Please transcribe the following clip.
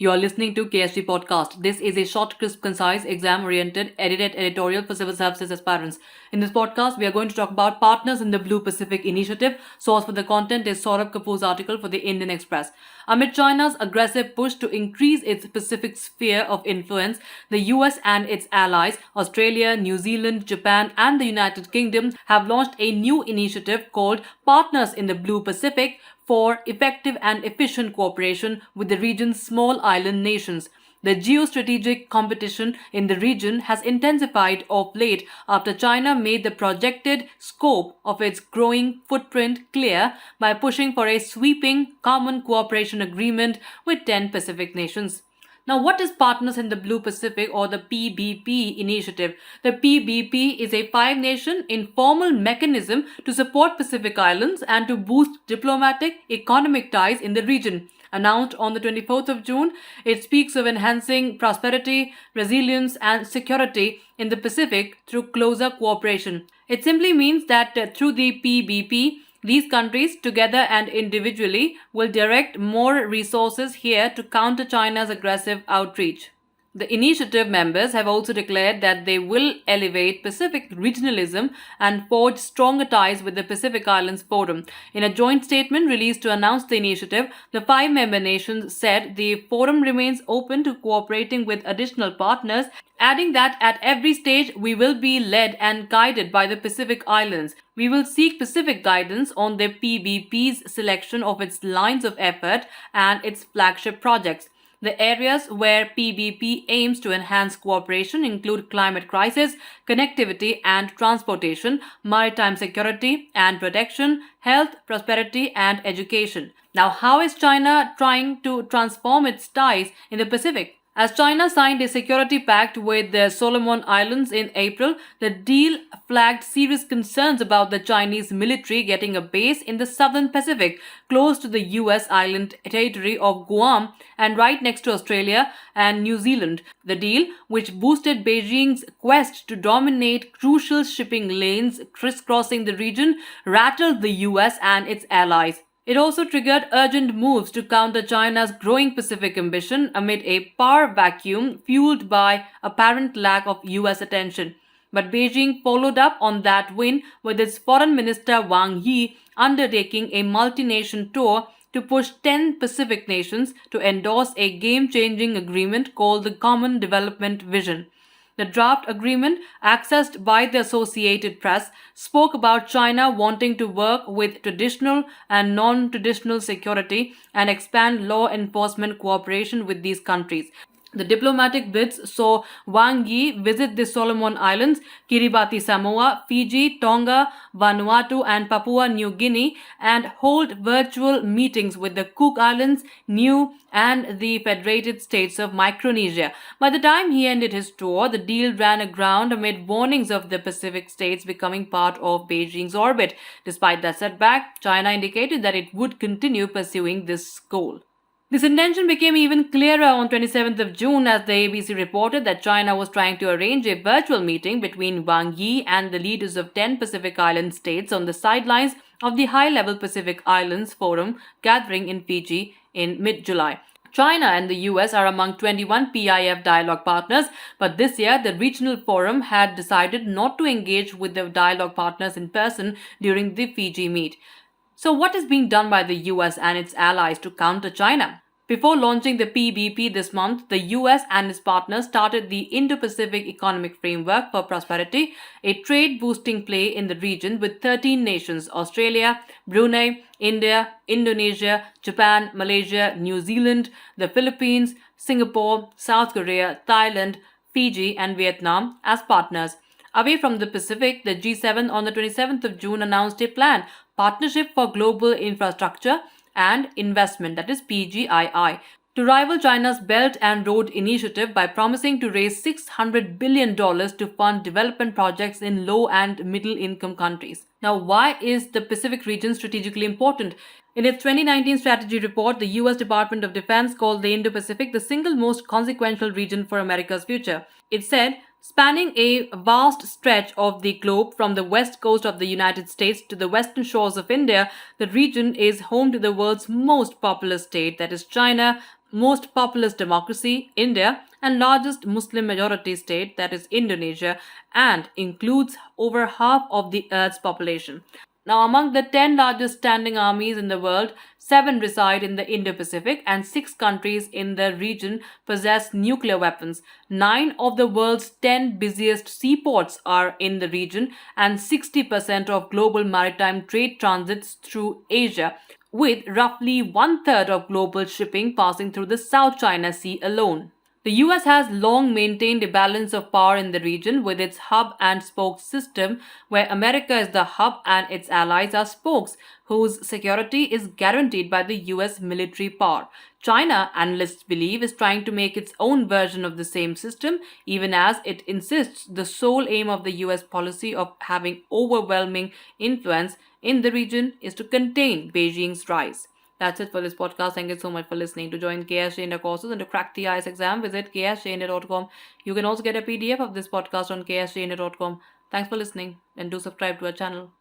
You are listening to KSG podcast. This is a short, crisp, concise, exam-oriented, edited editorial for civil services aspirants. In this podcast, we are going to talk about partners in the Blue Pacific Initiative. Source for the content is Saurabh Kapoor's article for the Indian Express. Amid China's aggressive push to increase its Pacific sphere of influence, the US and its allies, Australia, New Zealand, Japan, and the United Kingdom, have launched a new initiative called Partners in the Blue Pacific for effective and efficient cooperation with the region's small island nations. The geostrategic competition in the region has intensified of late after China made the projected scope of its growing footprint clear by pushing for a sweeping common cooperation agreement with 10 Pacific nations. Now, what is Partners in the Blue Pacific, or the PBP initiative? The PBP is a five-nation informal mechanism to support Pacific Islands and to boost diplomatic economic ties in the region. Announced on the 24th of June, it speaks of enhancing prosperity, resilience, and security in the Pacific through closer cooperation. It simply means that through the PBP, these countries, together and individually, will direct more resources here to counter China's aggressive outreach. The initiative members have also declared that they will elevate Pacific regionalism and forge stronger ties with the Pacific Islands Forum. In a joint statement released to announce the initiative, the five member nations said the forum remains open to cooperating with additional partners, adding that at every stage we will be led and guided by the Pacific Islands. We will seek specific guidance on the PBP's selection of its lines of effort and its flagship projects. The areas where PBP aims to enhance cooperation include climate crisis, connectivity and transportation, maritime security and protection, health, prosperity and education. Now, how is China trying to transform its ties in the Pacific? As China signed a security pact with the Solomon Islands in April, the deal flagged serious concerns about the Chinese military getting a base in the southern Pacific, close to the US island territory of Guam and right next to Australia and New Zealand. The deal, which boosted Beijing's quest to dominate crucial shipping lanes crisscrossing the region, rattled the US and its allies. It also triggered urgent moves to counter China's growing Pacific ambition amid a power vacuum fueled by apparent lack of US attention. But Beijing followed up on that win with its Foreign Minister Wang Yi undertaking a multi-nation tour to push 10 Pacific nations to endorse a game-changing agreement called the Common Development Vision. The draft agreement, accessed by the Associated Press, spoke about China wanting to work with traditional and non-traditional security and expand law enforcement cooperation with these countries. The diplomatic bids saw Wang Yi visit the Solomon Islands, Kiribati, Samoa, Fiji, Tonga, Vanuatu, and Papua New Guinea, and hold virtual meetings with the Cook Islands, Niue, and the Federated States of Micronesia. By the time he ended his tour, the deal ran aground amid warnings of the Pacific states becoming part of Beijing's orbit. Despite that setback, China indicated that it would continue pursuing this goal. This intention became even clearer on 27th of June as the ABC reported that China was trying to arrange a virtual meeting between Wang Yi and the leaders of 10 Pacific Island states on the sidelines of the high-level Pacific Islands Forum gathering in Fiji in mid-July. China and the US are among 21 PIF dialogue partners, but this year the regional forum had decided not to engage with the dialogue partners in person during the Fiji meet. So what is being done by the US and its allies to counter China? Before launching the PBP this month, the US and its partners started the Indo-Pacific Economic Framework for Prosperity, a trade-boosting play in the region with 13 nations: Australia, Brunei, India, Indonesia, Japan, Malaysia, New Zealand, the Philippines, Singapore, South Korea, Thailand, Fiji, and Vietnam as partners. Away from the Pacific, the G7 on the 27th of June announced a plan, Partnership for Global Infrastructure and Investment, that is PGII, to rival China's Belt and Road Initiative by promising to raise $600 billion to fund development projects in low and middle income countries. Now, why is the Pacific region strategically important? In its 2019 strategy report, the US Department of Defense called the Indo-Pacific the single most consequential region for America's future. It said, spanning a vast stretch of the globe from the west coast of the United States to the western shores of India, the region is home to the world's most populous state, that is China, most populous democracy, India, and largest Muslim majority state, that is Indonesia, and includes over half of the Earth's population. Now, among the 10 largest standing armies in the world, 7 reside in the Indo Pacific, and 6 countries in the region possess nuclear weapons. 9 of the world's 10 busiest seaports are in the region, and 60% of global maritime trade transits through Asia, with roughly one third of global shipping passing through the South China Sea alone. The US has long maintained a balance of power in the region with its hub and spoke system, where America is the hub and its allies are spokes, whose security is guaranteed by the US military power. China, analysts believe, is trying to make its own version of the same system, even as it insists the sole aim of the US policy of having overwhelming influence in the region is to contain Beijing's rise. That's it for this podcast. Thank you so much for listening. To join KSG India courses and to crack the IELTS exam, visit ksgindia.com. You can also get a PDF of this podcast on ksgindia.com. Thanks for listening and do subscribe to our channel.